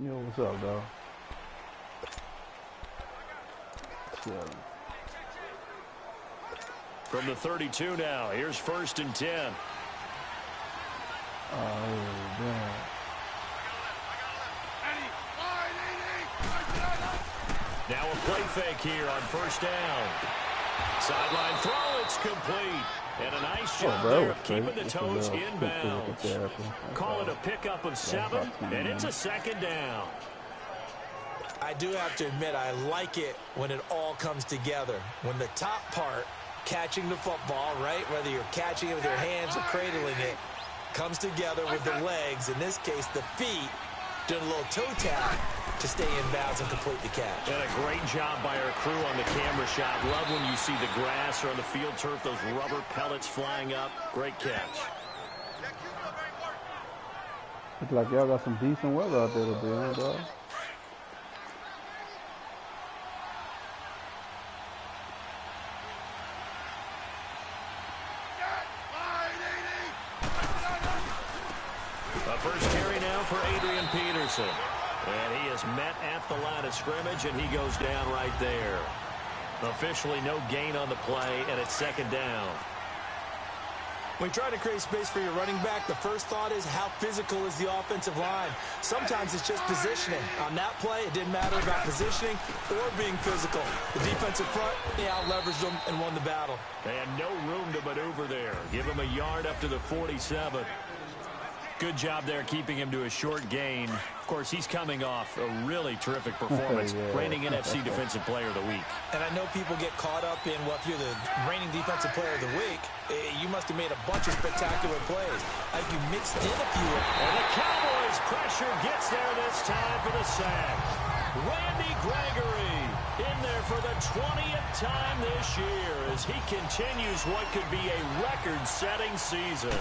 Yo, what's up, dog? Yeah. From the 32 now, here's 1st and 10. Oh, man. Now a play fake here on 1st down. Sideline throw, it's complete. And a nice job there of keeping the toes inbounds. Call it a pickup of 7, and it's a 2nd down. I do have to admit, I like it when it all comes together. When the top part, catching the football, right, whether you're catching it with your hands or cradling it, comes together with the legs, in this case the feet, doing a little toe tap to stay in bounds and complete the catch. And a great job by our crew on the camera shot. Love when you see the grass or on the field turf, those rubber pellets flying up. Great catch. Looks like y'all got some decent weather out there today, huh, dog? First carry now for Adrian Peterson. And he is met at the line of scrimmage, and he goes down right there. Officially no gain on the play, and it's 2nd down. When you try to create space for your running back, the first thought is how physical is the offensive line. Sometimes it's just positioning. On that play, it didn't matter about positioning or being physical. The defensive front, they out-leveraged them and won the battle. And no room to maneuver there. Give him a yard up to the 47. Good job there keeping him to a short gain. Of course, he's coming off a really terrific performance, reigning NFC Defensive Player of the Week. And I know people get caught up in, well, if you're the reigning Defensive Player of the Week, you must have made a bunch of spectacular plays. I think you mixed in a few. And the Cowboys' pressure gets there this time for the sack. Randy Gregory in there for the 20th time this year as he continues what could be a record-setting season.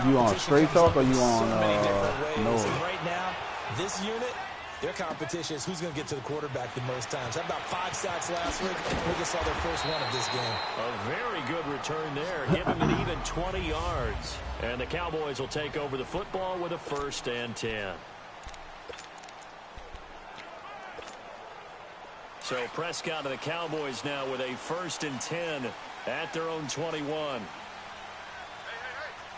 You on Straight Talk or you on NOLA? Right now, this unit, their competition is who's going to get to the quarterback the most times. How about 5 sacks last week? We just saw their first one of this game. A very good return there, giving it even 20 yards. And the Cowboys will take over the football with a 1st and 10. So Prescott and the Cowboys now with a 1st and 10 at their own 21. Hey,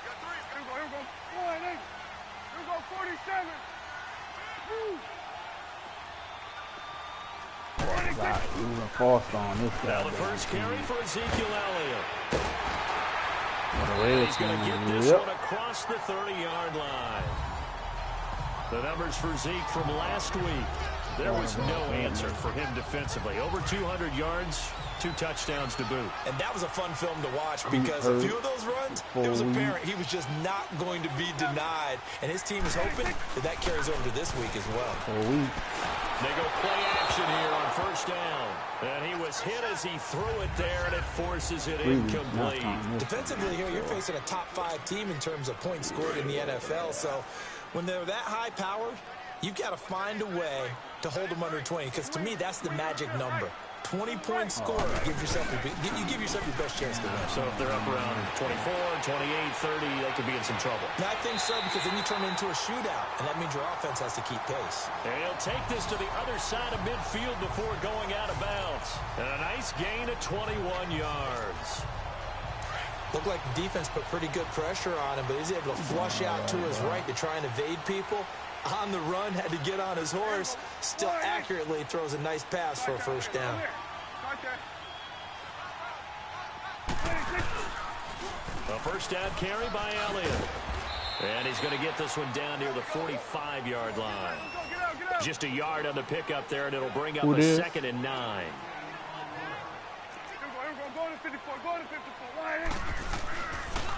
you got 3. Here we go. Go ahead, Nate. Here we go, 47. God, he was forced on this guy. Now the first carry for Ezekiel Elliott. He's going to get this one across the 30-yard line. The numbers for Zeke from last week. There was no answer for him defensively. Over 200 yards, 2 touchdowns to boot. And that was a fun film to watch because a few of those runs, it was apparent he was just not going to be denied. And his team is hoping that carries over to this week as well. They go play action here on 1st down. And he was hit as he threw it there, and it forces it incomplete. Defensively here, you're facing a top 5 team in terms of points scored in the NFL. So when they're that high-powered, you've got to find a way to hold them under 20, because to me, that's the magic number. 20 points scored, you give yourself your best chance to win. So if they're up around 24, 28, 30, they could be in some trouble. And I think so, because then you turn it into a shootout, and that means your offense has to keep pace. And he'll take this to the other side of midfield before going out of bounds. And a nice gain of 21 yards. Looked like the defense put pretty good pressure on him, but he's able to flush out to his right to try and evade people. On the run, had to get on his horse. Still accurately throws a nice pass for a 1st down. A 1st down carry by Elliott. And he's going to get this one down near the 45-yard line. Just a yard on the pickup there, and it'll bring up a 2nd and 9.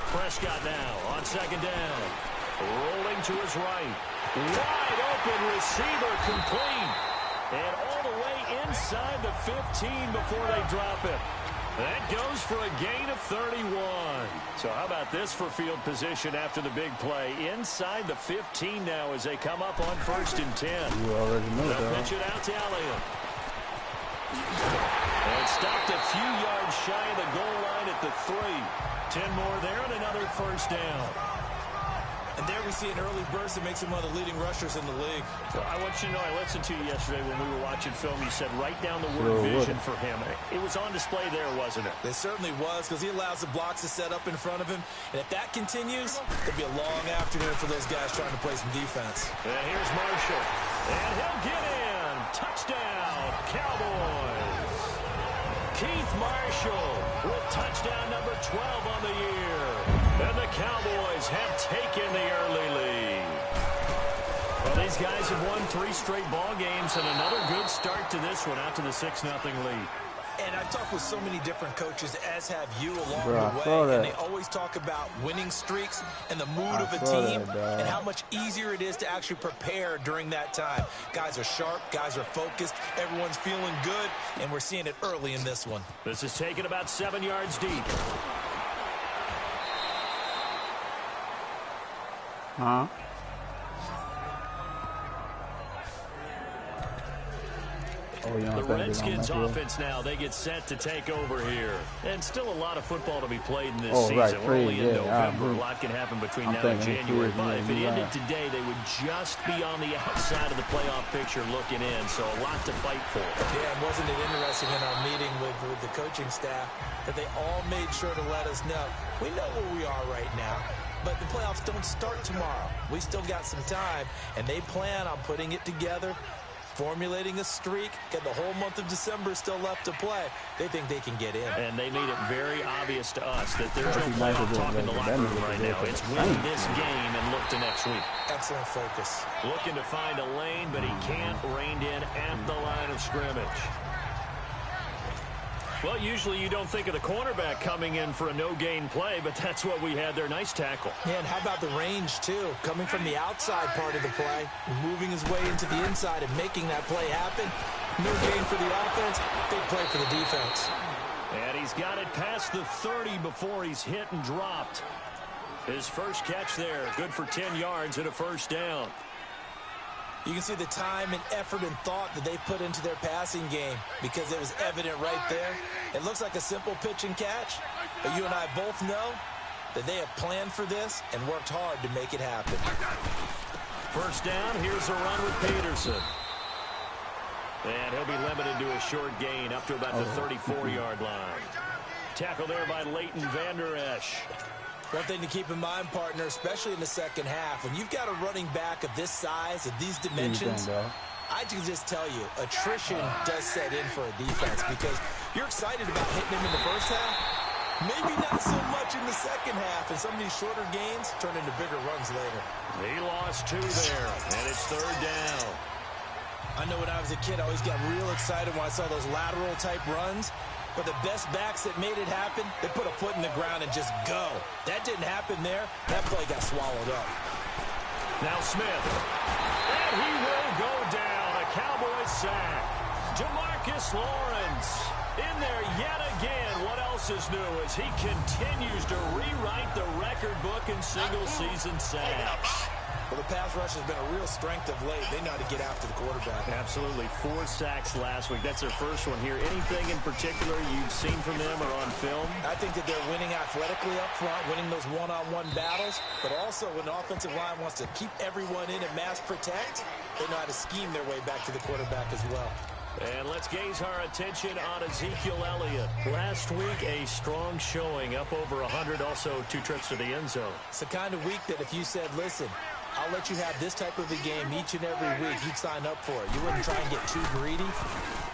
Prescott now on 2nd down. Rolling to his right. Wide open receiver complete. And all the way inside the 15 before they drop it. That goes for a gain of 31. So how about this for field position after the big play? Inside the 15 now as they come up on 1st and 10. You already know that. They'll pitch it out to Elliott. And stopped a few yards shy of the goal line at the 3. 10 more there and another 1st down. And there we see an early burst that makes him one of the leading rushers in the league. Well, I want you to know, I listened to you yesterday when we were watching film. You said write down the word vision for him. It was on display there, wasn't it? It certainly was, because he allows the blocks to set up in front of him. And if that continues, it'll be a long afternoon for those guys trying to play some defense. And here's Marshall. And he'll get in. Touchdown, Cowboys. Keith Marshall with touchdown number 12 on the year. And the Cowboys have taken the early lead. Well, these guys have won 3 straight ball games and another good start to this one out to the 6-0 lead. And I've talked with so many different coaches, as have you, along the way, and they always talk about winning streaks and the mood of a team and how much easier it is to actually prepare during that time. Guys are sharp, guys are focused, everyone's feeling good, and we're seeing it early in this one. This is taken about 7 yards deep. Huh? Oh, yeah, the Redskins offense now, they get set to take over here. And still a lot of football to be played in this season. Right, we're only in November. A lot can happen between now and January. But if it ended today, they would just be on the outside of the playoff picture looking in. So a lot to fight for. Yeah, and wasn't it interesting in our meeting with the coaching staff that they all made sure to let us know, we know where we are right now, but the playoffs don't start tomorrow. We still got some time, and they plan on putting it together, formulating a streak, get the whole month of December still left to play. They think they can get in. And they made it very obvious to us that there's no playoff talk in the locker room right now. It's win this game and look to next week. Excellent focus. Looking to find a lane, but he can't rein in at the line of scrimmage. Well, usually you don't think of the cornerback coming in for a no-gain play, but that's what we had there. Nice tackle. Yeah, and how about the range, too? Coming from the outside part of the play, moving his way into the inside and making that play happen. No gain for the offense, big play for the defense. And he's got it past the 30 before he's hit and dropped. His first catch there, good for 10 yards and a first down. You can see the time and effort and thought that they put into their passing game because it was evident right there. It looks like a simple pitch and catch, but you and I both know that they have planned for this and worked hard to make it happen. First down, here's a run with Peterson. And he'll be limited to a short gain up to about the 34-yard line. Tackle there by Leighton Vander Esch. One thing to keep in mind, partner, especially in the second half, when you've got a running back of this size, of these dimensions, I can just tell you, attrition does set in for a defense because you're excited about hitting him in the first half. Maybe not so much in the second half, and some of these shorter gains turn into bigger runs later. He lost 2 there, and it's third down. I know when I was a kid, I always got real excited when I saw those lateral-type runs. But the best backs that made it happen, they put a foot in the ground and just go. That didn't happen there. That play got swallowed up. Now Smith. And he will go down. A Cowboys sack. DeMarcus Lawrence in there yet again. What else is new as he continues to rewrite the record book in single-season sacks. Well, the pass rush has been a real strength of late. They know how to get after the quarterback. Absolutely. 4 sacks last week. That's their first one here. Anything in particular you've seen from them or on film? I think that they're winning athletically up front, winning those one-on-one battles, but also when the offensive line wants to keep everyone in and mass protect, they know how to scheme their way back to the quarterback as well. And let's gaze our attention on Ezekiel Elliott. Last week, a strong showing, up over 100, also 2 trips to the end zone. It's the kind of week that if you said, listen, I'll let you have this type of a game each and every week, you'd sign up for it. You wouldn't try and get too greedy.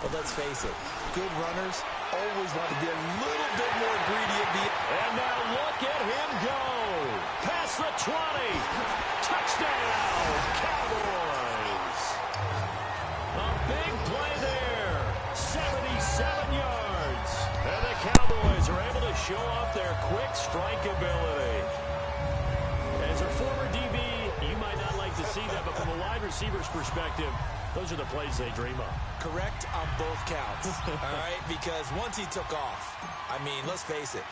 But let's face it, good runners always want to be a little bit more greedy at the end. And now look at him go. Past the 20. Touchdown, Cowboys. A big play there. 77 yards. And the Cowboys are able to show off their quick strike ability. As a former DB, you might not like to see that, but from a wide receiver's perspective, those are the plays they dream of. Correct on both counts, all right? Because once he took off, I mean, let's face it,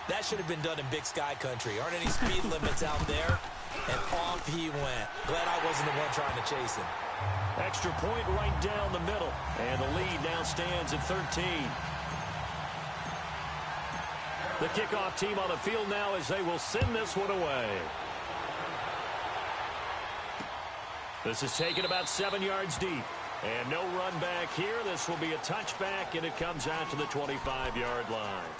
that should have been done in Big Sky country. Aren't any speed limits out there? And off he went. Glad I wasn't the one trying to chase him. Extra point right down the middle. And the lead now stands at 13. The kickoff team on the field now as they will send this one away. This is taken about 7 yards deep. And no run back here. This will be a touchback, and it comes out to the 25-yard line.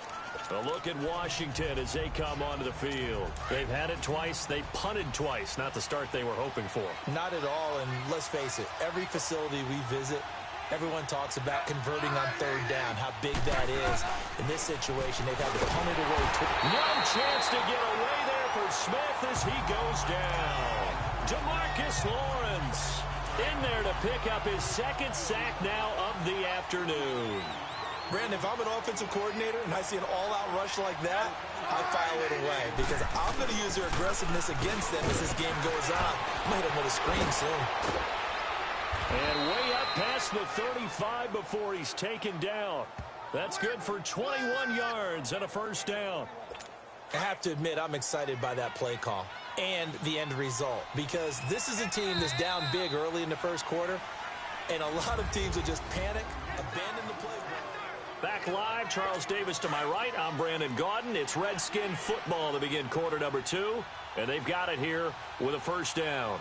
A look at Washington as they come onto the field. They've had it twice. They've punted twice. Not the start they were hoping for. Not at all, and let's face it, every facility we visit, everyone talks about converting on third down, how big that is. In this situation, they've had to punt it away. No chance to get away there for Smith as he goes down. DeMarcus Lawrence in there to pick up his second sack now of the afternoon. Brandon, if I'm an offensive coordinator and I see an all-out rush like that, I file it away because I'm going to use their aggressiveness against them as this game goes on. I'm going to hit them with a screen soon. And way up past the 35 before he's taken down. That's good for 21 yards and a first down. I have to admit, I'm excited by that play call and the end result because this is a team that's down big early in the first quarter, and a lot of teams will just panic, abandon the play. Back live, Charles Davis to my right. I'm Brandon Gaudin. It's Redskin football to begin quarter number 2, and they've got it here with a first down.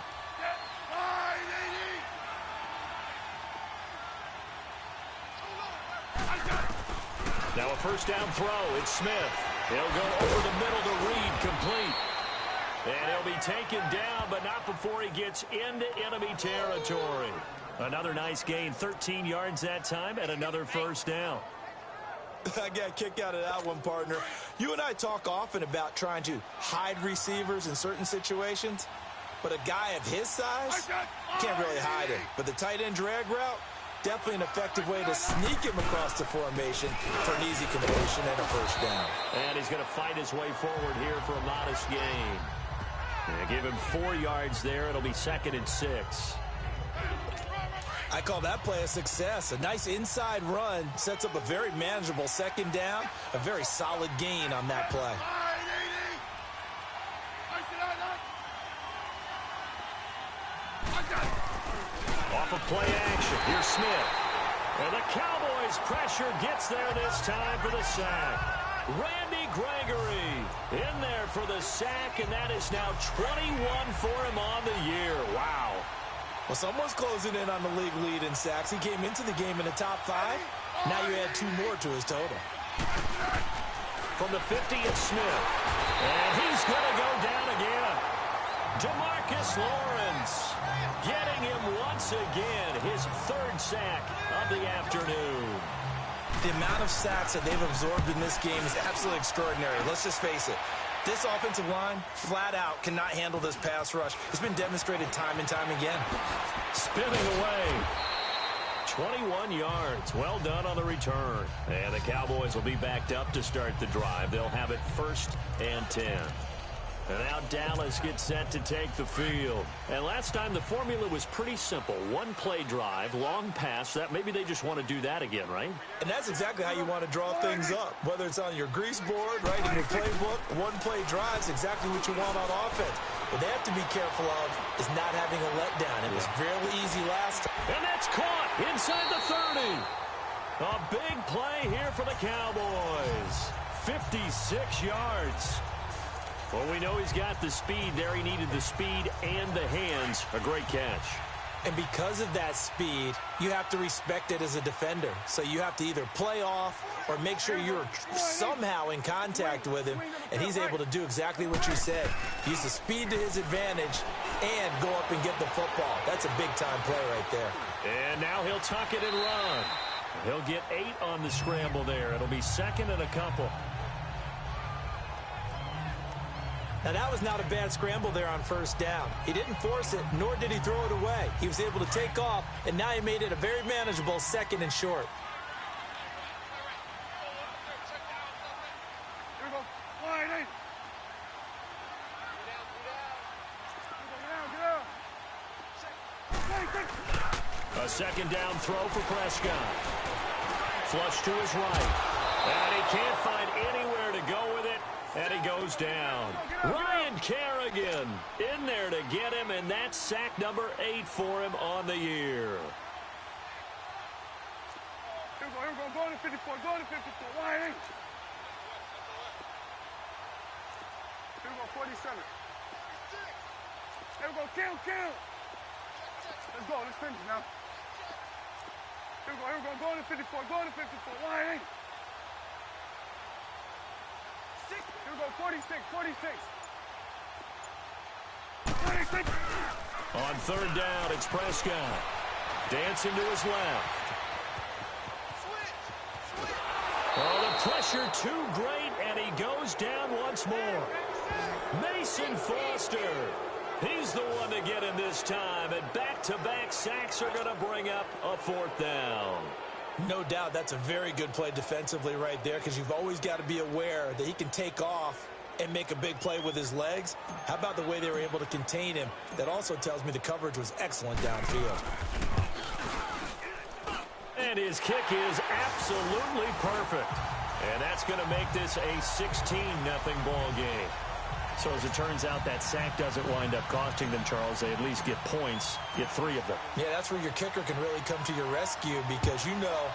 Now a first down throw. It's Smith. He'll go over the middle to Reed, complete. And he'll be taken down, but not before he gets into enemy territory. Another nice gain, 13 yards that time, and another first down. I got a kick out of that one, partner. You and I talk often about trying to hide receivers in certain situations, but a guy of his size can't really hide him. But the tight end drag route, definitely an effective way to sneak him across the formation for an easy completion and a first down. And he's going to fight his way forward here for a modest gain. And give him 4 yards there. It'll be 2nd and 6. I call that play a success. A nice inside run sets up a very manageable second down, a very solid gain on that play. Off of play action, here's Smith. And the Cowboys' pressure gets there this time for the sack. Randy Gregory in there for the sack, and that is now 21 for him on the year. Wow. Well, someone's closing in on the league lead in sacks. He came into the game in the top 5. Now you add 2 more to his total. From the 50, it's Smith. And he's going to go down again. DeMarcus Lawrence getting him once again, his 3rd sack of the afternoon. The amount of sacks that they've absorbed in this game is absolutely extraordinary. Let's just face it. This offensive line, flat out, cannot handle this pass rush. It's been demonstrated time and time again. Spinning away. 21 yards. Well done on the return. And the Cowboys will be backed up to start the drive. They'll have it 1st and 10. And now Dallas gets set to take the field. And last time the formula was pretty simple. 1 play drive, long pass. That maybe they just want to do that again, right? And that's exactly how you want to draw things up. Whether it's on your grease board, right, in your playbook, 1 play drive is exactly what you want on offense. What they have to be careful of is not having a letdown. It was fairly easy last time. And that's caught inside the 30. A big play here for the Cowboys. 56 yards. Well, we know he's got the speed there. He needed the speed and the hands. A great catch. And because of that speed, you have to respect it as a defender. So you have to either play off or make sure you're somehow in contact with him, and he's able to do exactly what you said. Use the speed to his advantage and go up and get the football. That's a big-time play right there. And now he'll tuck it and run. He'll get 8 on the scramble there. It'll be 2nd and a couple. Now, that was not a bad scramble there on 1st down. He didn't force it, nor did he throw it away. He was able to take off, and now he made it a very manageable 2nd and short. Here we go. Line 8. Get down. A 2nd down throw for Prescott. Flush to his right. And he can't find anywhere to go with it. And he goes down. Ryan Kerrigan in there to get him, and that's sack number 8 for him on the year. Here we go. Go to 54. Go to 54. Line 8. Here we go. 47. Here we go. Kill. Let's go. Let's finish now. Here we go. Here we go. Go to 54. Go to 54. Wide 8. Here we go. 46. 46. 46. On third down, it's Prescott. Dancing to his left. Oh, the pressure too great, and he goes down once more. Mason Foster. He's the one to get him this time, and back-to-back sacks are going to bring up a fourth down. No doubt that's a very good play defensively right there, because you've always got to be aware that he can take off and make a big play with his legs. How about the way they were able to contain him? That also tells me the coverage was excellent downfield. And his kick is absolutely perfect. And that's going to make this a 16-0 ball game. So as it turns out, that sack doesn't wind up costing them, Charles. They at least get points, get 3 of them. Yeah, that's where your kicker can really come to your rescue, because you know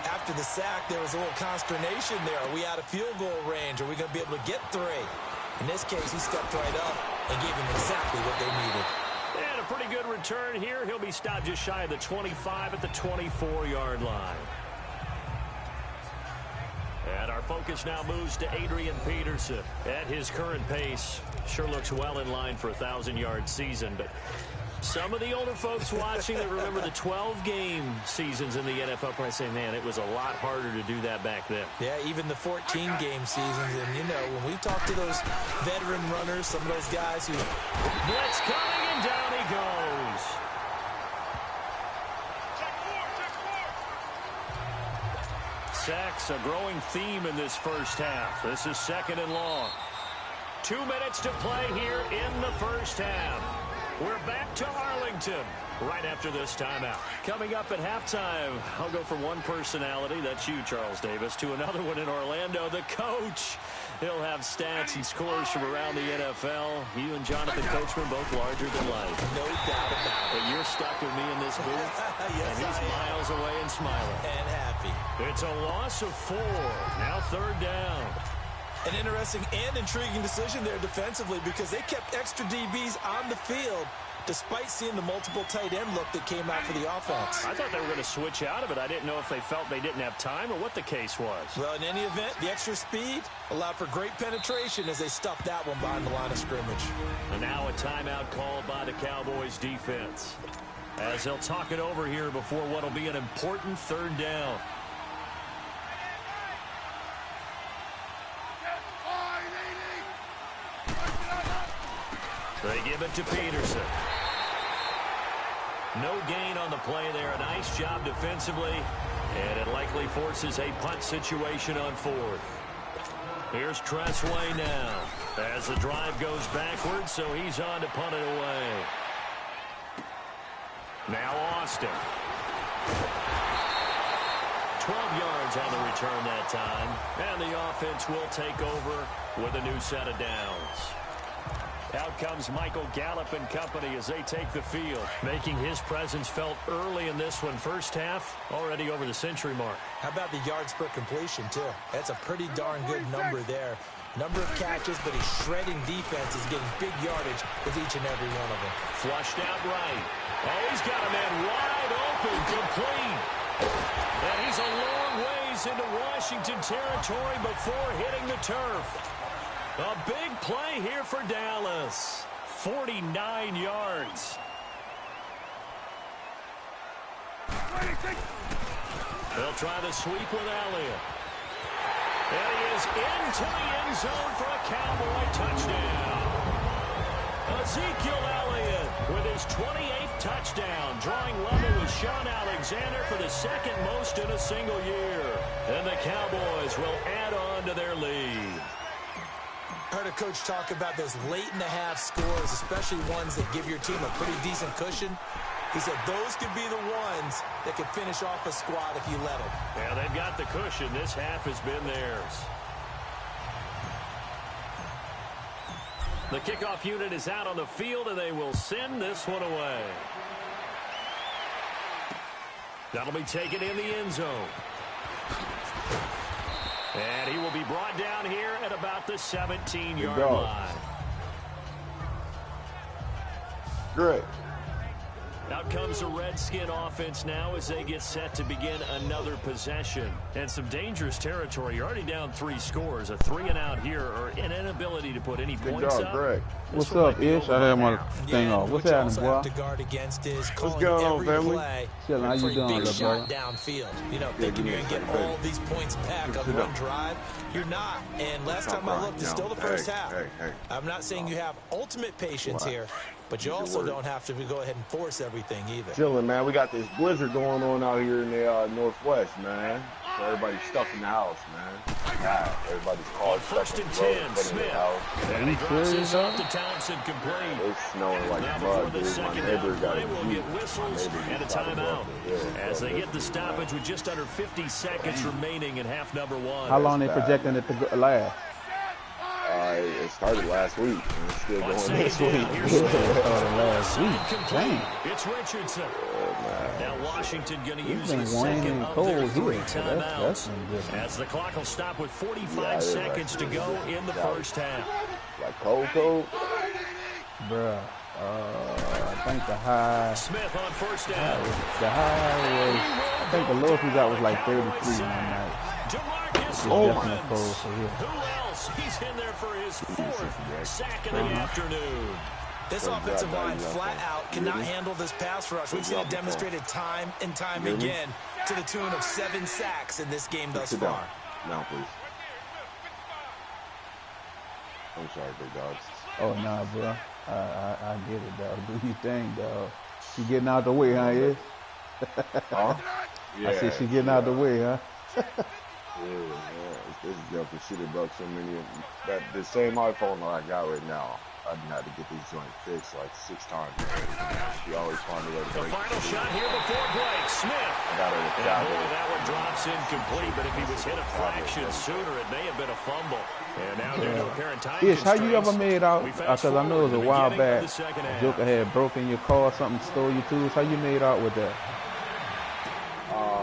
after the sack there was a little consternation there. Are we out of field goal range? Are we going to be able to get 3? In this case, he stepped right up and gave them exactly what they needed. And a pretty good return here. He'll be stopped just shy of the 25 at the 24-yard line. And our focus now moves to Adrian Peterson. At his current pace, sure looks well in line for a 1,000-yard season. But some of the older folks watching that remember the 12-game seasons in the NFL probably say, man, it was a lot harder to do that back then. Yeah, even the 14-game seasons. And, you know, when we talk to those veteran runners, some of those guys who... Blitz coming, and down he goes. Sacks, a growing theme in this first half. This is 2nd and long. 2 minutes to play here in the first half. We're back to Arlington right after this timeout. Coming up at halftime, I'll go from one personality, that's you, Charles Davis, to another one in Orlando, the coach. He'll have stats and scores from around the NFL. You and Jonathan Coachman both larger than life. No doubt about it. But you're stuck with me in this booth, Yes, and he's miles away and smiling. And happy. It's a loss of 4. Now 3rd down. An interesting and intriguing decision there defensively, because they kept extra DBs on the field despite seeing the multiple tight end look that came out for the offense. I thought they were going to switch out of it. I didn't know if they felt they didn't have time or what the case was. Well, in any event, the extra speed allowed for great penetration as they stuffed that one behind the line of scrimmage. And now a timeout called by the Cowboys defense, as they'll talk it over here before what will be an important 3rd down. They give it to Peterson. No gain on the play there. A nice job defensively. And it likely forces a punt situation on 4th. Here's Tressway now as the drive goes backwards, so he's on to punt it away. Now Austin. 12 yards on the return that time. And the offense will take over with a new set of downs. Out comes Michael Gallup and company as they take the field, making his presence felt early in this one. First half, already over the century mark. How about the yards per completion, too? That's a pretty darn good number there. Number of catches, but his shredding defense is getting big yardage with each and every one of them. Flushed out right. Oh, he's got a man wide open, complete. And he's a long ways into Washington territory before hitting the turf. A big play here for Dallas. 49 yards. They'll try the sweep with Elliott. And he is into the end zone for a Cowboy touchdown. Ezekiel Elliott with his 28th touchdown, drawing level with Sean Alexander for the 2nd most in a single year. And the Cowboys will add on to their lead. Heard a coach talk about those late-in-the-half scores, especially ones that give your team a pretty decent cushion. He said those could be the ones that could finish off a squad if you let them. Yeah, they've got the cushion. This half has been theirs. The kickoff unit is out on the field, and they will send this one away. That'll be taken in the end zone. And he will be brought down here at about the 17-yard line. Great. Out comes the Redskin offense now as they get set to begin another possession. And some dangerous territory. You're already down 3 scores. A 3-and-out here or an inability to put any points up. Greg. What's up, Ish? I had my thing off. What's happening, boy? Have to guard against is what's going on, family? Chilling, how you doing, big shot brother? downfield. You know, thinking you're going to get all these points back on one drive. You're not. And last time I looked, it's still the first half. I'm not saying you have ultimate patience here, but you also don't have to go ahead and force everything either. Chilling, man. We got this blizzard going on out here in the Northwest, man. So everybody's stuck in the house, man. God, everybody's called first and 10, Smith. And he drops this off to Townsend complete. It's snowing like now mud, before the dude. My second neighbor down got play, a we'll Jeep. get whistles and a timeout. As they get the stoppage with just under 50 seconds remaining in half number 1. How long they projecting it to last? It started last week, and it's still going this week. Last week. Dang. It's Richardson. Now Washington going to use been the second of their cold 3 here, so timeouts. that's As the clock will stop with 45 seconds to go in the first half. Like cold? Bruh. I think the high. Smith on first down. The high was, I think the lowest we got was like 33 one night. DeMarcus definitely cold for here. Who else? He's in there for his 4th sack of the afternoon. This offensive line flat out cannot handle this pass rush. We've seen it demonstrated time and time again to the tune of 7 sacks in this game thus far. Now, please. I'm sorry, big dogs. Oh, nah, bro. I get it, dog. Do your thing, dog. She getting out the way, huh, yeah? Huh? I said she getting out the way, huh? This joker should have broke so many. The same iPhone that I got right now, I've had to get this joint fixed like 6 times. She always find a way to break. The final shot here before break. Smith. I got her with that one drops incomplete, but if he was hit a fraction sooner, it may have been a fumble. And now due to apparent time Ish, how you ever made out? Because I know it was a while back. Joker had broken your car, something stole your tools. How you made out with that?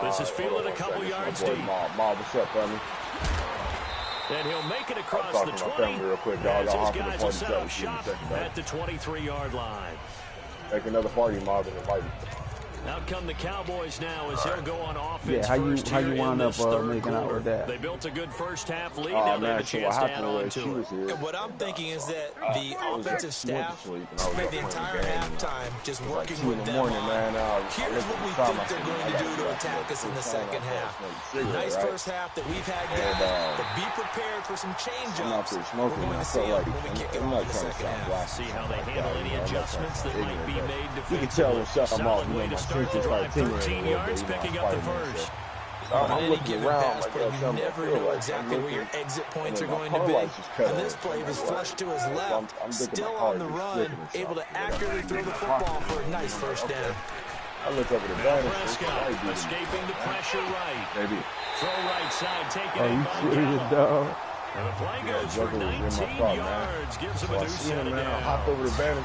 This is fielded a couple yards deep. Mom, what's up, family? And he'll make it across the 20. Real quick, dog. As his guys will set up shop at the 23-yard line. Make another party, Marvin, and Mike. Out come the Cowboys now as they'll go on offense. Yeah, how you wound up making out with that? They built a good first half lead. Now they have a chance to add on to it. And what I'm thinking is that the offensive staff spent the entire halftime just working with them on here's what we think they're going to do to attack us in the second half. Nice first half that we've had, guys, but be prepared for some change-ups. We're going to see them when we kick it off in the second half. See how they handle any adjustments that might be made defensively. You can tell when Solid way to start the drive, 13 yards, picking up the first. On any given pass play, you never know exactly where your exit points are going to be. And this play was flushed to his left, still on the run, able to accurately throw the football for a nice first down. I look over the banner. Prescott escaping the pressure right. Maybe. Throw right side, taking Are you serious, dog? And the play goes for 19 yards, gives him a new set of I down. hopped over the banner.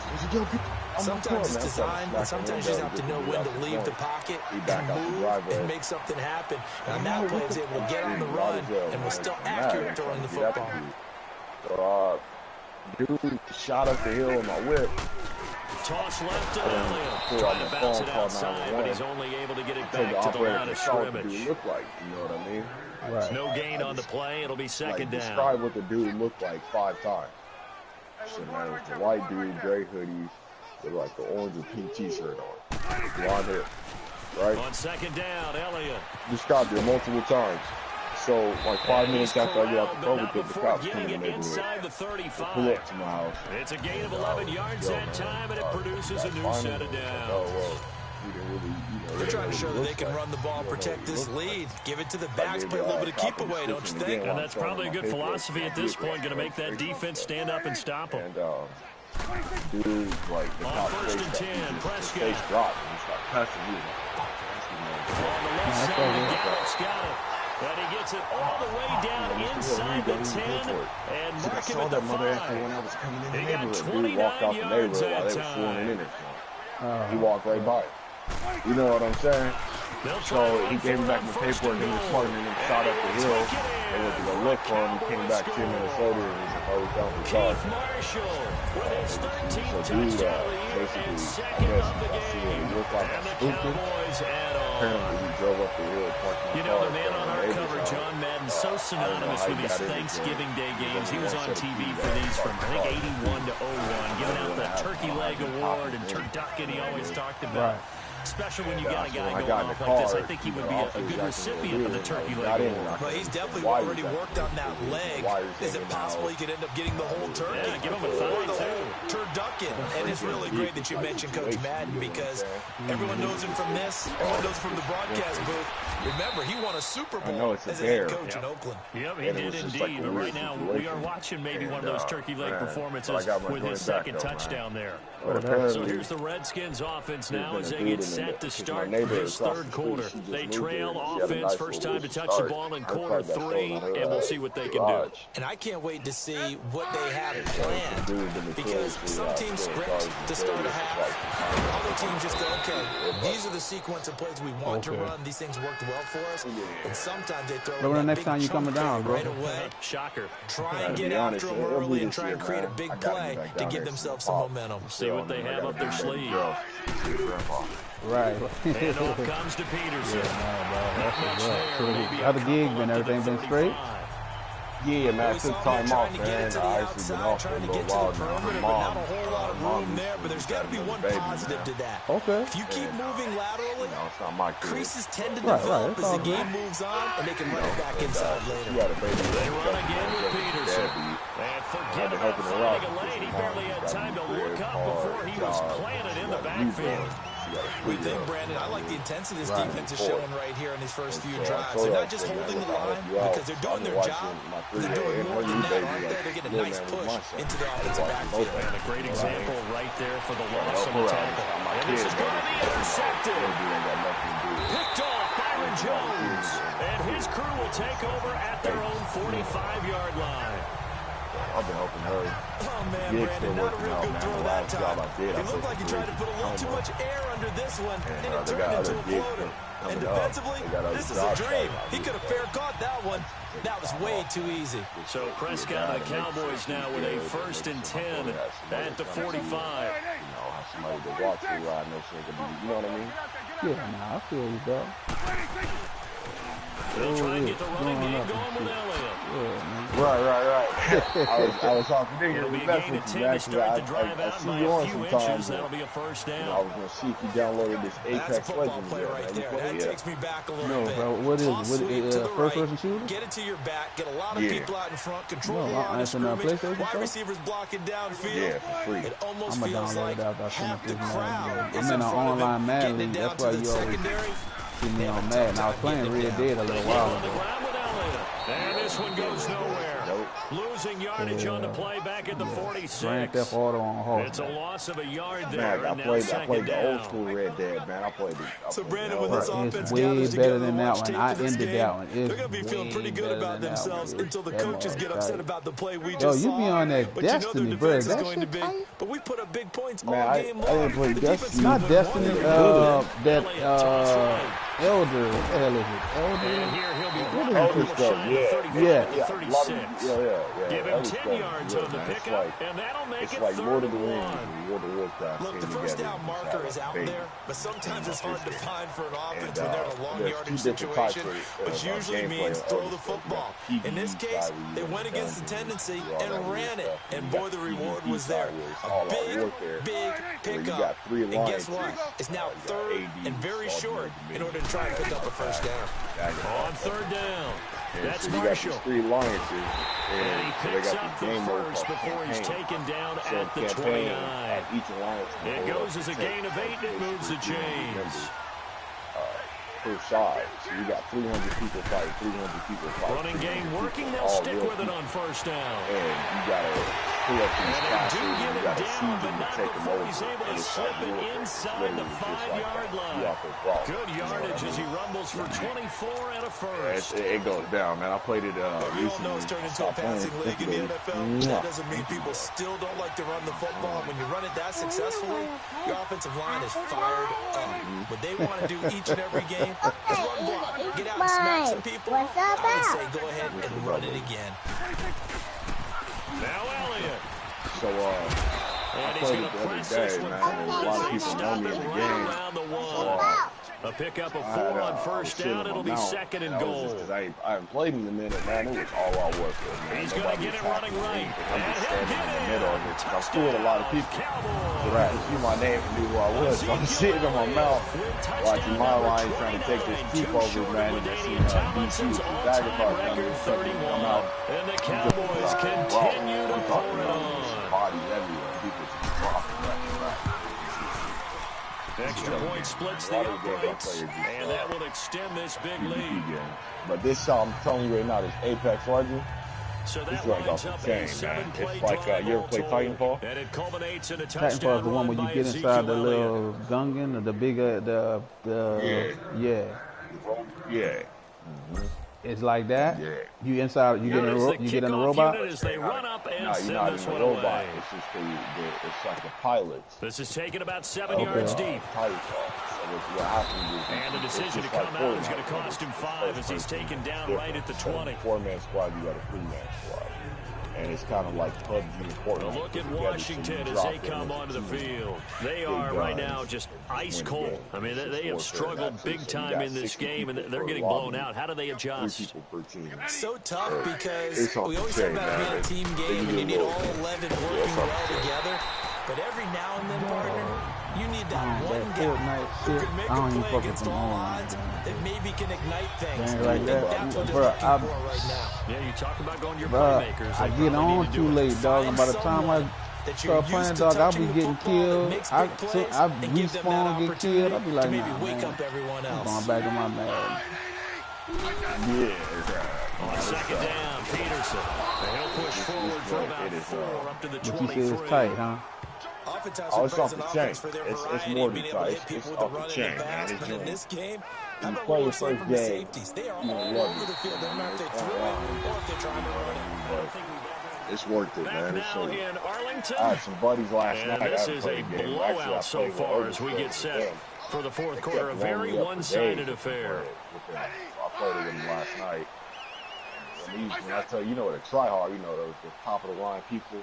Sometimes it's designed, but sometimes you just have to know when to leave the pocket and move and make something happen. And on that play, he was able to get on the run and was still accurate throwing the football. So, dude shot up the hill with my whip. Toss left to Elliott. Trying to bounce it outside, but he's only able to get it back to the line of scrimmage. Look like, you know what I mean? Right. No gain on the play. It'll be second down. Describe what the dude looked like 5 times. So, man, it was the white dude, gray hoodie, with like the orange and pink t-shirt on. Blonde hair. Right? On second down, Elliott. Described it multiple times. So, like 5 minutes after I get out the car with the cops came in the inside the 35. Pull up to my house. It's a gain of 11 yards that time, and it produces a new set of downs. They're trying to show that they can run the ball, protect this lead, give it to the backs, play a little bit of keep away, don't you think? And that's probably a good philosophy at this point, going to make that defense stand up and stop them. And, dude, like, the top first and 10, Prescott. face dropped, and he started passing me. On the left side, Gallup's got it. And he gets it all the way down inside the 10 and mark him at the 5. He got 29 yards that time. He walked right by it. You know what I'm saying? So he gave me back my paperwork and he was smart and then shot up the hill. They went to go look for him. He came back 10 minutes later and he was like, oh, he's down for charge. Marshall with his 13th So dude, touchdown of the year basically, and I second guess of the I see game. it looked like And the a stupid. Cowboys add on. Apparently, he drove up the hill, parked my You car know, the in man front on of our the neighbor's cover, house. John Madden, so I don't know synonymous how with he these got in the Thanksgiving game. Day He games. He was on TV for these from, I think, 81 to 01, giving out the Turkey Leg Award and turducken he always talked about. Right. Especially when you got a guy I going got in off the like this, car, I think he would you be know, a good recipient of the Turkey Leg Award. But he's definitely already worked on that leg. Is it possible he could end up getting the whole turkey? Yeah, give him a Or the thigh, whole turducken. And it's really great that you mentioned Coach Madden because everyone knows him from this. Everyone knows him from the broadcast booth. Remember, he won a Super Bowl as a head coach in Oakland. Yep, he did indeed. But right now, we are watching maybe one of those turkey leg performances with his second touchdown there. So here's the Redskins offense now as they get set to start his third quarter. They trail offense first time to touch the ball in quarter 3, and we'll see what they can do. And I can't wait to see what they have planned because some teams script to start a half. Other teams just go, okay, these are the sequence of plays we want to run. These things worked well for us. And sometimes they throw When the in that next big time you chunk coming down, bro? right away. Shocker. Try and get after them early and try and create a big play to give themselves some momentum. See what they have up their sleeve. Right. And off comes to Peterson. Other gigs and everything been straight? Yeah, man, I took time off, Trying to get it man. to the I actually been outside, off for a trying to little get to while the now. perimeter, but not a whole lot of room there. But there's got to be one positive to that. Okay. If you keep moving laterally, No, it's not my kid. creases tend to Right, develop it's as all the game moves on, and they can run it back inside later. You got a baby. They run again with Peterson. And forget about finding a lane. He barely had time to look up before he was planted in the backfield. We think, Brandon, I like the intensity this defense is showing right here in these first few drives. They're not just holding the line because they're doing their job. They're doing more than that, aren't they? They're getting a nice push into the offensive backfield. And a great example right there for the loss on the tackle. And this is going to be intercepted. Picked off Byron Jones. And his crew will take over at their own 45-yard line. I've been hoping hurry. Oh, man, Brandon, not a real good throw that time. It looked like he tried to put a little too much air under this one, and it turned into a floater. And defensively, this is a dream. He could have fair caught that one. That was way too easy. So Prescott and the Cowboys now with a 1st and 10 at the 45. Somebody to walk through, I know so it could be, you know what I mean? Yeah, nah, I feel you, dog. They'll try and get the running game going with Elliott. Right. I was off thinking It'll be a that's gain of what 10 you to actually, start the drive I out see by you a on few sometimes. inches. That'll be a first I down. was going to see if you downloaded this That's a Apex football Legends. play right there. That takes me back a little No, bit. bro, what is Toss it? sweep What to is the first right, person shooter? get it to your back, get a lot of Yeah. people out in front, control No, the line of that's in the scrimmage, PlayStation wide stuff? receivers blocking downfield. Yeah, for free. It almost I'm going to feels download like it after I half finish the this crowd Madden. is I'm in in an front of it, online Madden getting it league. down That's to why the you always secondary. see me They have on a tough Madden. I was time playing getting it Red down. Dead a little On while the ago. ground with Elliott. And this one goes nowhere. Losing yardage on the play back at the 46. Grand Theft Auto on horse. It's a loss of a yard there. Man, I And now played second the old down. school Red Dead, man. I played it. So, Brandon, when this offense It's way gathers better together than to that watch one. tape I for this ended game, that one. they're going to be feeling pretty good about themselves until the coaches get upset about the play we just you saw. be on that But you know Destiny, their bro. defense is That going to shit be. tight. But we put up big points Man, all I game didn't long. play The Destiny. defense It's not went Destiny. one That Elder. What the hell is it? And Elder. here he'll be What right is a it? little shy of Yeah. 35 Yeah. to Yeah, 36. yeah. Give him That was 10 fun. yards Yeah, on the man. It's pickup, like, and that'll make it's it like 3rd Lord of and the Rings 1. and World of Warcraft. Look, the came first together down and marker just is had a out baby. there, but sometimes it's hard to find for an offense And, when they're in a long there's yardage two different types situation, of, which usually gameplay means of throw others. the football. You got In this PvE case, side where you they go went against the dungeons, tendency do all and that weird ran it, stuff. and You boy, got the PvP reward was side there. where it's A all out big warfare, big where you pickup. got 3 And guess what? alliances. It's now You got 3rd AD, and very all short the in order to try and pick up a first down. On 3rd down. That's so you Marshall. got these 3 alliances, And he so they picks got up the the game mode first called before he's campaign. taken down So at the campaign, 29. each alliance can It hold goes up as a to gain of 8, and it moves the chains. members, per side. So you got 300 people fighting, 300 people fighting. Running game working. They'll all stick real with it people. on 1st down. And you got to pull up these And they classes, do and get you it got to down, siege but them and not take them before over. he's able to And it's slip like it warfare. inside Literally the just like 5-yard that. line. You off the ball. Good You know what I yardage as he mean? rumbles for 24 and a first. It goes down, man. I played it We all recently. know it's turned into a passing league in the NFL. That doesn't mean people still don't like to run the football. When you run it that successfully, your offensive line is fired up. What they want to do each and every game is run block. Get out and smack some people. What's up, I would Al? say go ahead and run it again. Now Elliott. So, And he's played going it to the other press day, this one man, and a forward lot as of they people know stop me it in the right game. around the So, one. A pickup of 4 on first down. It'll be second and goal. Because I haven't played in a minute, man. It was all out work with, man. He's going to get it running right. I'm just standing in the middle of it. I'm fooling a lot of people. Right. You see my name and knew who I was. So I'm sitting in my mouth, watching my line, trying to take this peep over, man. And I see DC with the dagger bar coming out. And the Cowboys continue to pour it on. Bodies everywhere. People just dropping left and right. Extra point splits the uprights, and that will extend this big lead. But this shot, I'm telling you right now, this Apex Legends, So this that joint's lines off up the a chain, man. 7-play It's like, drive you ever all play told. Titanfall? And it culminates in a Titanfall touchdown is the one run where by you get inside the Ezekiel little Gungan or the bigger, yeah. Yeah. It's like that. Yeah. You inside, you get in a robot. As they run up and No, you're send not this in a one robot. away. It's just it's like the pilots. This is taken about 7 yards deep. Titanfall. So what happens is, And the decision to it's just come like out is Fortnite. going to cost him 5 as he's taken down right at the 20. 4-man squad, you got a 3-man squad. And it's kind of like PUBG and Fortnite. A look at together, Washington so as they drop them come into onto the teams. field. They are right now just ice cold. I mean, they have struggled big time in this game, and they're getting blown out. How do they 3 adjust? people per team. So tough because It's off we the always chain, talk about man. being a team game and you need all 11 working it's off well the chain. together. But every now and then, partner, you need that one That guy Fortnite who shit, can make I don't a even play fuck with against them all online, odds man. that maybe can ignite things. Ain't And I like think that. that's what Bruh, they're looking for right now. Yeah, you talk about going your Bruh, playmakers. I get on too late, dog. And by the time I start playing, dog, I'll be getting killed. I respawn, get killed. I'll be like, nah, wake man. up everyone I'm else. going back to my man. Yeah, On second down, Peterson. And he'll push forward for about 4 up to the But 23. you say it's tight, huh? Oftentimes, Oh, we it's praise off an the offense chain. for their It's variety, more being than able to tight. hit people It's with the off the run and chain, the pass. man. But in this game, how You about play what your we're seeing first from the game, safeties? They are you all love over it. the field. They don't know if they It's threw it fine. or if they're trying to run it. It's worth it, Back man. It's now so, in Arlington. I had some buddies last night. And this I is played a game. Actually, blowout I so played with far other as we players get with set them. for the fourth They quarter. A kept very blowing me up for one-sided days affair. with them. So I played with them last night. And these, when I tell you, you know what a try hard, you know, the top of the line people.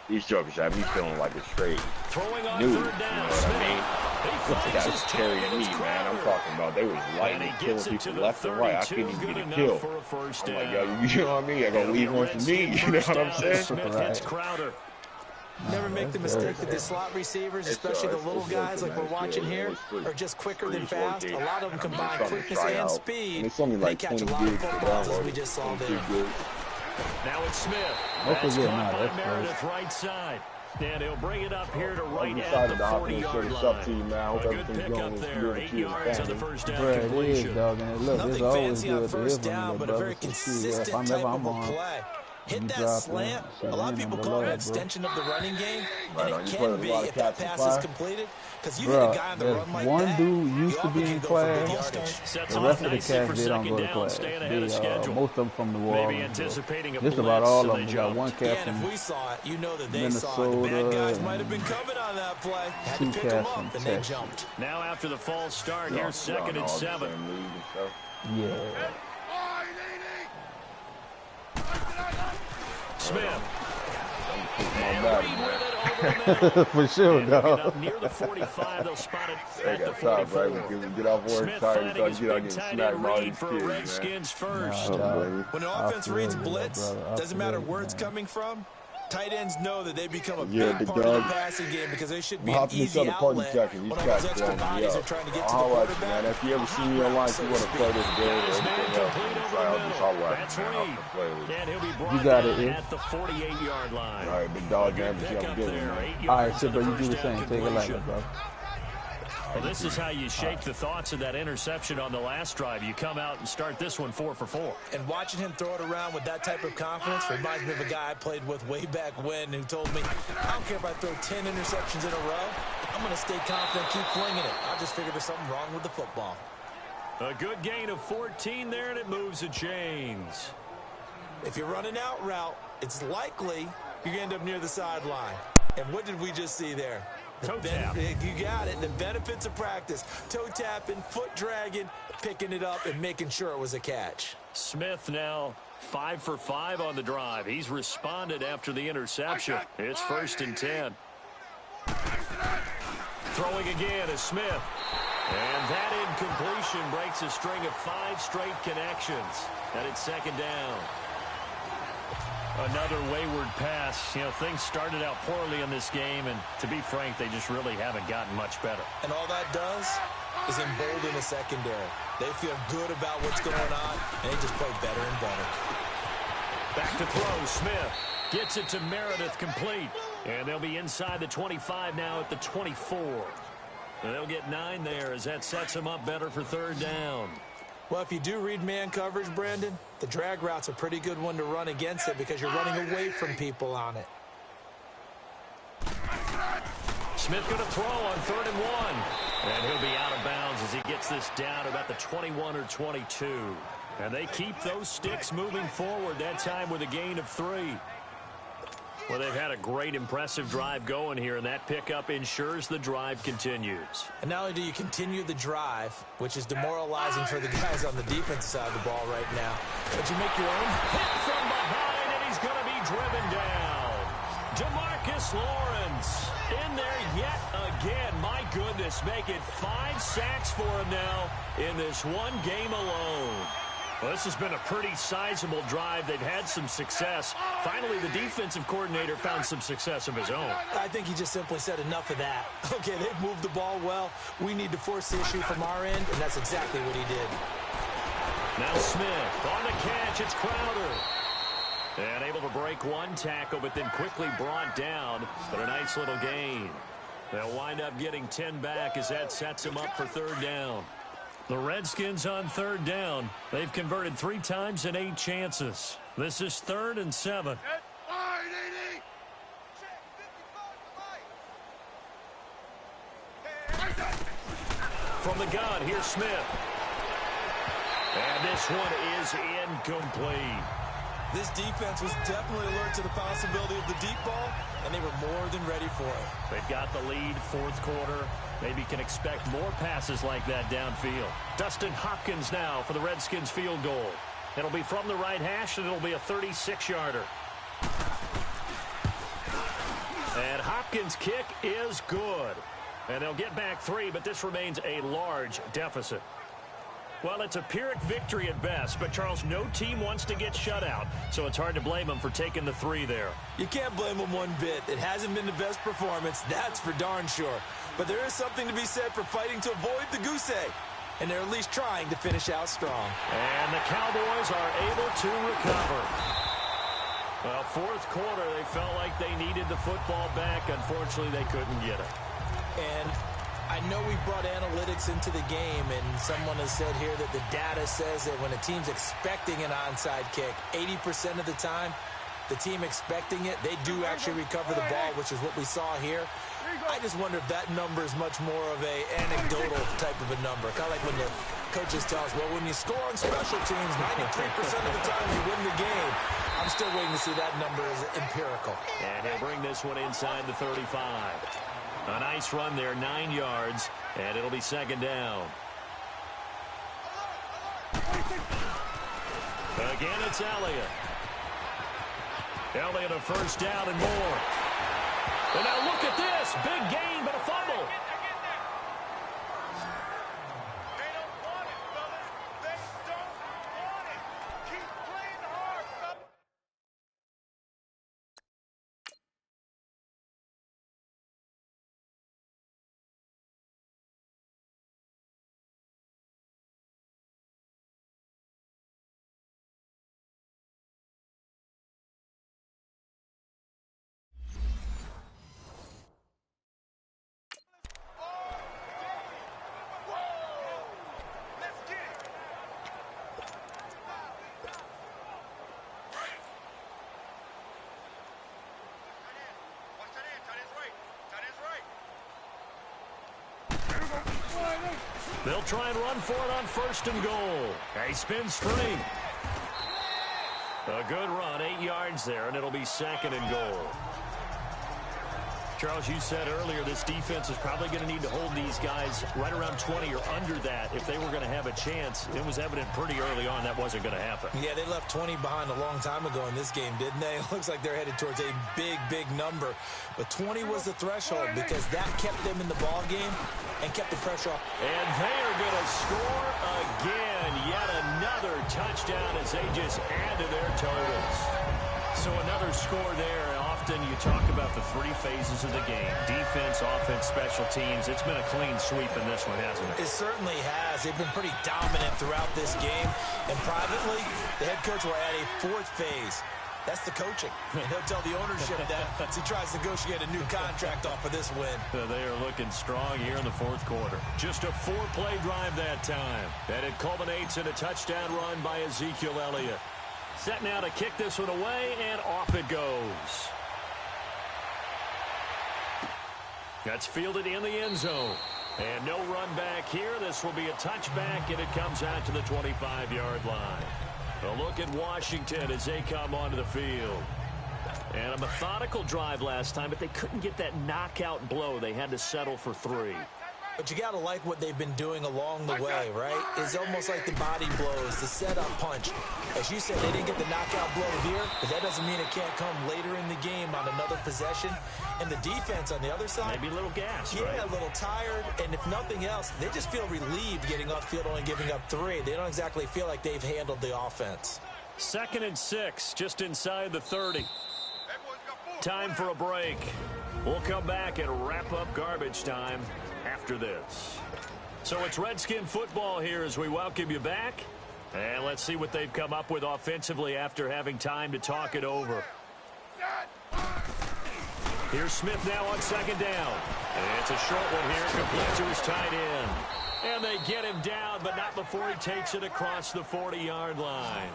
These jokers have me feeling like a straight Throwing on dude. You know third down. what I mean? He This finds guy's his carrying target. me, It's man. I'm Crowder. talking about they was And lighting he and gets killing it to people the left and right. I 32. couldn't even Good get a enough kill. for a first I'm down. like, yo, you know what I mean? I gotta leave one for me. You know what I'm saying? Smith hits Crowder. Never make the mistake that the slot receivers, especially the little guys like we're watching here, are just quicker than fast. A lot of them combine quickness and speed. It's only They like catch a 20 lot of gigs to footballs as download we it. just saw 22 there. gigs. Now it's Smith. That's That's a good caught night. by That's Meredith right side. And he'll bring it up here to right I'm at excited the to hop in and 40-yard show the sub line. team, man. I hope A good everything's pick going up as there. good 8 as you yards on the can. first down Bruh, it is, completion. dog. And look, Nothing it's always fancy on good to hear first from down, you, but a brother. very So, shoot, consistent if I'm type ever of I'm a on, play. Hit you that drop slant. in, A lot of in people the call it an bro. extension of the running game, Right and on, it you can play with a be lot of if that cats and pass is fire. completed. Because you hit a Bruh, guy on the there's run like one that, dude used you to often be can in go for big class. yardage. Sets The him rest up of the nicely cats, for they don't second go to down, class. staying ahead of They, schedule. most of them from New Maybe Orleans. anticipating a Just blitz, about all so of they them. We got jumped. one Yeah, cat and if from we saw it, you know that they saw it. The Minnesota. bad guys might have been coming on that play. Had to Two pick them cats up, from and they Texas. jumped. Now after the false start, Y'all- here's second y'all and know all the 7. same league and stuff. Yeah. Smith. My And bad, Reed man. with it over the middle. For sure, And looking dog. up near the 45, they'll spot it They at the got top, 44. right? We get off work Smith tired finding and his start big getting tight smacked end by all Reed these for kids, man. Redskins first. Nah, dog. When an I offense feel reads you, blitz, brother. I doesn't feel matter you, where it's man. coming from, tight ends know that they become a Yeah, big the part of the dog. passing game because they should be I'm an hopping this easy other party outlet jacket. These when all guys those extra blowing me bodies up. are trying to get to the I'll let you, quarterback. man. If you ever see me online, if you want to play this game or anything else, just try out, just holler at That's me, man. Reed. I'll play with you. And he'll be brought You got it, down Ed. at the 48-yard line. All right, big dog, man. But you Pick have a up good one, there, man. 8 All right, yards so, on bro, the you do the first down same. Take it like completion. that, bro. Well, this is how you shake the thoughts of that interception on the last drive. You come out and start this one 4 for 4. And watching him throw it around with that type of confidence reminds me of a guy I played with way back when who told me, I don't care if I throw 10 interceptions in a row. I'm going to stay confident, keep flinging it. I just figured there's something wrong with the football. A good gain of 14 there, and it moves the chains. If you're running out route, it's likely you're going to end up near the sideline. And what did we just see there? Toe tap. You got it. The benefits of practice. Toe tapping, foot dragging, picking it up, and making sure it was a catch. Smith now 5 for 5 on the drive. He's responded after the interception. It's 1st and 10. Throwing again is Smith. And that incompletion breaks a string of 5 straight connections. And it's 2nd down. Another wayward pass. You know, things started out poorly in this game, and to be frank, they just really haven't gotten much better. And all that does is embolden the secondary. They feel good about what's going on, and they just play better and better. Back to throw, Smith. Gets it to Meredith, complete. And they'll be inside the 25 now at the 24. And they'll get 9 there as that sets them up better for 3rd down. Well, if you do read man coverage, Brandon, the drag route's a pretty good one to run against it because you're running away from people on it. Smith going to throw on 3rd and 1. And he'll be out of bounds as he gets this down about the 21 or 22. And they keep those sticks moving forward, that time with a gain of 3. Well, they've had a great, impressive drive going here, and that pickup ensures the drive continues. And not only do you continue the drive, which is demoralizing for the guys on the defensive side of the ball right now, but you make your own hit from behind, and he's going to be driven down. DeMarcus Lawrence in there yet again. My goodness, making 5 sacks for him now in this one game alone. Well, this has been a pretty sizable drive. They've had some success. Finally, the defensive coordinator found some success of his own. I think he just simply said enough of that. Okay, they've moved the ball well. We need to force the issue from our end, and that's exactly what he did. Now Smith on the catch. It's Crowder. And able to break one tackle, but then quickly brought down. But a nice little gain. They'll wind up getting 10 back as that sets them up for 3rd down. The Redskins on 3rd down. They've converted 3 times in 8 chances. This is 3rd and 7. From the gun, here's Smith. And this one is incomplete. This defense was definitely alert to the possibility of the deep ball, and they were more than ready for it. They've got the lead, 4th quarter. Maybe can expect more passes like that downfield. Dustin Hopkins now for the Redskins field goal. It'll be from the right hash, and it'll be a 36-yarder. And Hopkins' kick is good. And they'll get back 3, but this remains a large deficit. Well, it's a Pyrrhic victory at best, but, Charles, no team wants to get shut out, so it's hard to blame them for taking the 3 there. You can't blame them one bit. It hasn't been the best performance, that's for darn sure. But there is something to be said for fighting to avoid the goose egg, and they're at least trying to finish out strong. And the Cowboys are able to recover. Well, 4th quarter, they felt like they needed the football back. Unfortunately, they couldn't get it. And I know we brought analytics into the game, and someone has said here that the data says that when a team's expecting an onside kick, 80% of the time, the team expecting it, they do actually recover the ball, which is what we saw here. I just wonder if that number is much more of a anecdotal type of a number. Kind of like when the coaches tell us, well, when you score on special teams, 93% of the time you win the game. I'm still waiting to see that number as empirical. And he'll bring this one inside the 35. A nice run there, 9 yards, and it'll be 2nd down. Again, it's Elliott. Elliott a 1st down and more. And now look at this. Big gain, but a fumble. They don't want it, fellas. They don't want it. Keep playing hard, fellas. They'll try and run for it on 1st and goal. A spin straight. A good run, 8 yards there, and it'll be 2nd and goal. Charles, you said earlier this defense is probably going to need to hold these guys right around 20 or under that if they were going to have a chance. It was evident pretty early on that wasn't going to happen. Yeah, they left 20 behind a long time ago in this game, didn't they? It looks like they're headed towards a big, big number. But 20 was the threshold because that kept them in the ball game and kept the pressure off. And they are going to score again. Yet another touchdown as they just add to their totals. So another score there. Often you talk about the three phases of the game. Defense, offense, special teams. It's been a clean sweep in this one, hasn't it? It certainly has. They've been pretty dominant throughout this game. And privately, the head coach will add a fourth phase. That's the coaching. And he'll tell the ownership that as he tries to negotiate a new contract off of this win. They are looking strong here in the fourth quarter. Just a 4-play drive that time. And it culminates in a touchdown run by Ezekiel Elliott. Set now to kick this one away, and off it goes. That's fielded in the end zone. And no run back here. This will be a touchback, and it comes out to the 25-yard line. A look at Washington as they come onto the field. And a methodical drive last time, but they couldn't get that knockout blow. They had to settle for 3. But you got to like what they've been doing along the way, right? It's almost like the body blows, the setup punch. As you said, they didn't get the knockout blow here, but that doesn't mean it can't come later in the game on another possession. And the defense on the other side, maybe a little gas, yeah, right? A little tired. And if nothing else, they just feel relieved getting upfield, only giving up 3. They don't exactly feel like they've handled the offense. 2nd and 6, just inside the 30. Time for a break. We'll come back and wrap up garbage time after this. So it's Redskin football here as we welcome you back. And let's see what they've come up with offensively after having time to talk it over. Here's Smith now on 2nd down. And it's a short one here, complete to his tight end. And they get him down, but not before he takes it across the 40-yard line.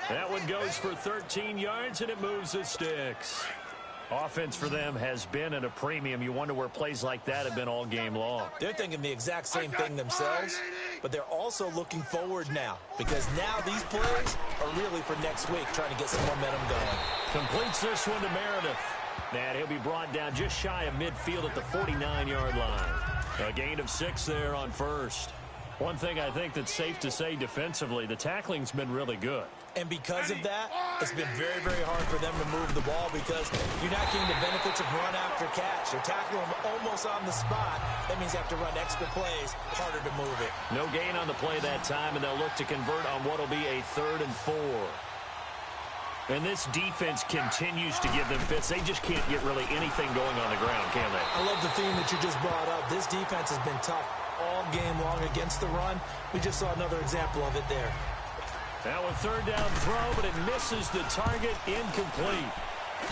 That one goes for 13 yards, and it moves the sticks. Offense for them has been at a premium. You wonder where plays like that have been all game long. They're thinking the exact same thing themselves, but they're also looking forward now because now these plays are really for next week, trying to get some momentum going. Completes this one to Meredith. And he'll be brought down just shy of midfield at the 49-yard line. A gain of 6 there on first. One thing I think that's safe to say defensively, the tackling's been really good. And because of that, it's been very, very hard for them to move the ball because you're not getting the benefits of run after catch. You're tackling them almost on the spot. That means you have to run extra plays, harder to move it. No gain on the play that time, and they'll look to convert on what will be a 3rd and 4. And this defense continues to give them fits. They just can't get really anything going on the ground, can they? I love the theme that you just brought up. This defense has been tough all game long against the run. We just saw another example of it there. Now a 3rd down throw, but it misses the target, incomplete.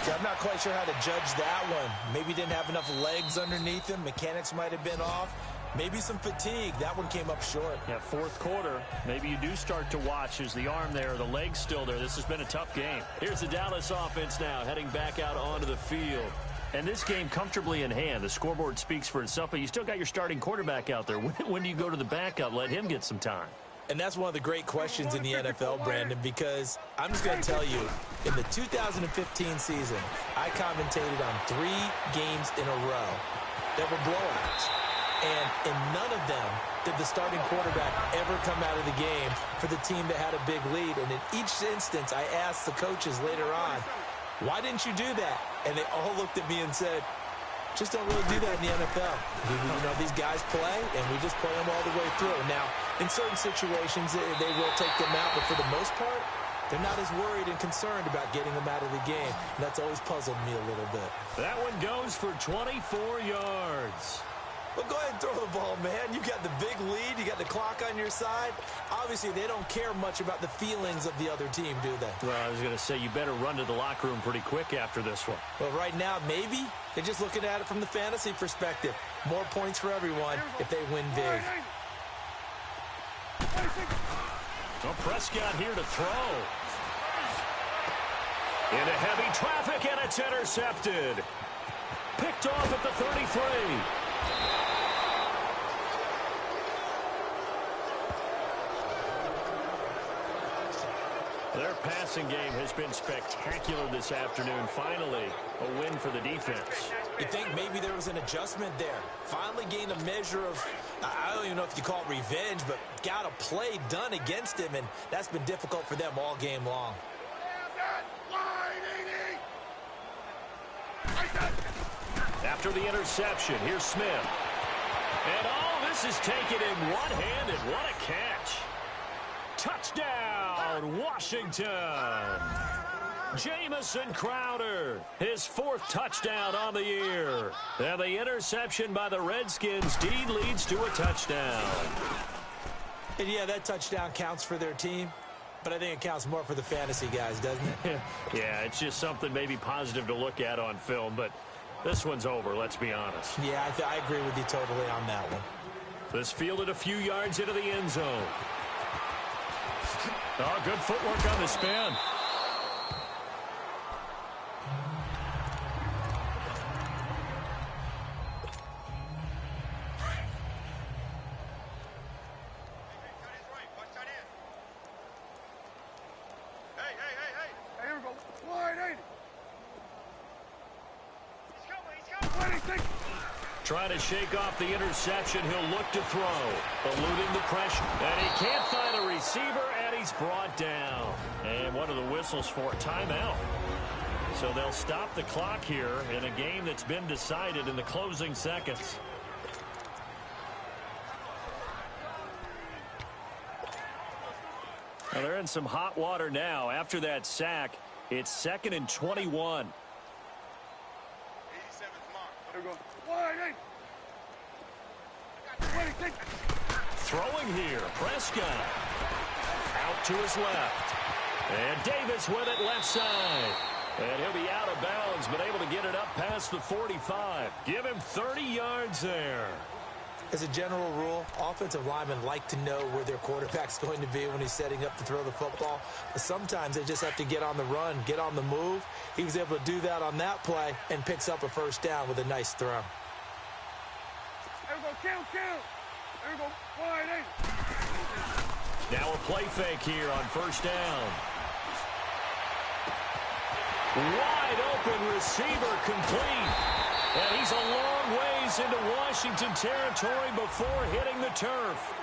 I'm not quite sure how to judge that one. Maybe didn't have enough legs underneath him. Mechanics might have been off. Maybe some fatigue. That one came up short. Yeah, 4th quarter. Maybe you do start to watch as the arm there, the leg's still there. This has been a tough game. Here's the Dallas offense now, heading back out onto the field. And this game comfortably in hand. The scoreboard speaks for itself, but you still got your starting quarterback out there. When do you go to the backup? Let him get some time. And that's one of the great questions in the NFL, Brandon, because I'm just going to tell you, in the 2015 season, I commentated on 3 games in a row that were blowouts. And in none of them did the starting quarterback ever come out of the game for the team that had a big lead. And in each instance, I asked the coaches later on, why didn't you do that? And they all looked at me and said, just don't really do that in the NFL. You know, these guys play, and we just play them all the way through. Now, in certain situations, they will take them out, but for the most part, they're not as worried and concerned about getting them out of the game. And that's always puzzled me a little bit. That one goes for 24 yards. Well, go ahead and throw the ball, man. You got the big lead. You got the clock on your side. Obviously, they don't care much about the feelings of the other team, do they? Well, I was going to say, you better run to the locker room pretty quick after this one. Well, right now, maybe they're just looking at it from the fantasy perspective. More points for everyone if they win big. Well, Prescott here to throw. Into heavy traffic, and it's intercepted. Picked off at the 33. Their passing game has been spectacular this afternoon. Finally, a win for the defense. You think maybe there was an adjustment there. Finally gained a measure of, I don't even know if you call it revenge, but got a play done against him, and that's been difficult for them all game long. After the interception, here's Smith. And oh, this is taken in one-handed. What a catch. Touchdown, Washington. Jamison Crowder, his 4th touchdown on the year. And the interception by the Redskins. Dean leads to a touchdown. And yeah, that touchdown counts for their team, but I think it counts more for the fantasy guys, doesn't it? Yeah, it's just something maybe positive to look at on film, but this one's over, let's be honest. Yeah, I agree with you totally on that one. This fielded a few yards into the end zone. Oh, good footwork on the spin. Trying to shake off the interception. He'll look to throw. Eluding the pressure. And he can't find a receiver, and he's brought down. And one of the whistles for a timeout. So they'll stop the clock here in a game that's been decided in the closing seconds. Well, they're in some hot water now. After that sack, it's 2nd and 21. Throwing here, Prescott. Out to his left. And Davis with it left side. And he'll be out of bounds, but able to get it up past the 45. Give him 30 yards there. As a general rule, offensive linemen like to know where their quarterback's going to be when he's setting up to throw the football. But sometimes they just have to get on the run, get on the move. He was able to do that on that play and picks up a first down with a nice throw. There we go, count. There we go, wide eight. Now a play fake here on first down. Wide open receiver complete. And he's a long ways into Washington territory before hitting the turf.